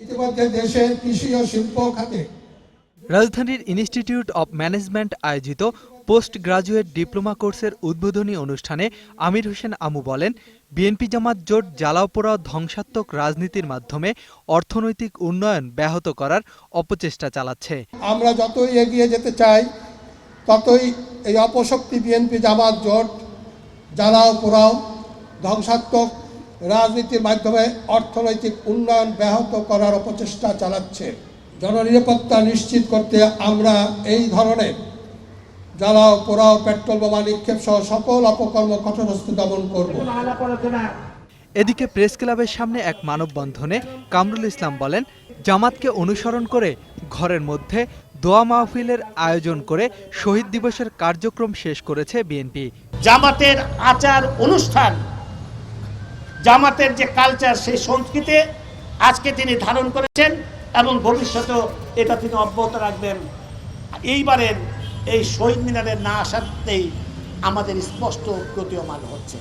ইতিমধ্যে দেশের কৃষি ও শিল্প খাতে রাজধানীর ইনস্টিটিউট অব ম্যানেজমেন্ট আয়োজিত পোস্ট গ্রাজুয়েট ডিপ্লোমা কোর্সের উদ্বোধনী অনুষ্ঠানে আমির হোসেন আমু বলেন, বিএনপি জামাত জোট জ্বালাও পোড়াও ধ্বংসাত্মক রাজনীতির মাধ্যমে অর্থনৈতিক উন্নয়ন ব্যাহত করার অপচেষ্টা চালাচ্ছে। আমরা যতই এগিয়ে যেতে চাই ততই এই অপশক্তি বিএনপি জামাত জোট জ্বালাও পোড়াও ধ্বংসাত্মক রাজনীতির মাধ্যমে অর্থনৈতিক উন্নয়ন ব্যাহত করার অপচেষ্টা চালাচ্ছে। জননিরাপত্তা নিশ্চিত করতে আমরা এই ধরনের জ্বালাও পোড়াও পেট্রোল বোমা নিক্ষেপ সহ সকল অপকর্ম কঠোরহস্তে দমন করব। এদিকে প্রেস ক্লাবের সামনে এক মানববন্ধনে কামরুল ইসলাম বলেন, জামাতকে অনুসরণ করে ঘরের মধ্যে দোয়া মাহফিলের আয়োজন করে শহীদ দিবসের কার্যক্রম শেষ করেছে বিএনপি। জামাতের আচার অনুষ্ঠান, জামাতের যে কালচার, সেই সংস্কৃতি আজকে তিনি ধারণ করেছেন এবং ভবিষ্যতেও এটা তিনি অব্যাহত রাখবেন। এইবারের এই শহীদ মিনারের না আসাতেই আমাদের স্পষ্ট প্রতীয়মান হচ্ছে।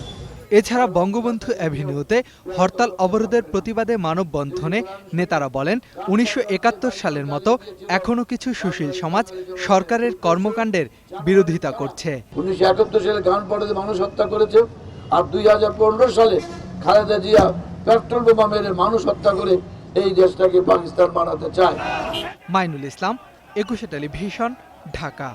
এছাড়া বঙ্গবন্ধু অ্যাভিনিউতে হরতাল অবরোধের প্রতিবাদে মানববন্ধনে নেতারা বলেন, ১৯৭১ সালের মতো এখনো কিছু সুশীল সমাজ সরকারের কর্মকাণ্ডের বিরোধিতা করছে। ১৯৭১ সালে গানপাড়াতে মানুষ হত্যা করেছে, আর ২০১৫ সালে খালেদা জিয়া পেট্রোল বোমা মেরে মানুষ হত্যা করে এই দেশটাকে পাকিস্তান বানাতে চায়। মাইনুল ইসলাম, ২১ টেলিভিশন, ঢাকা।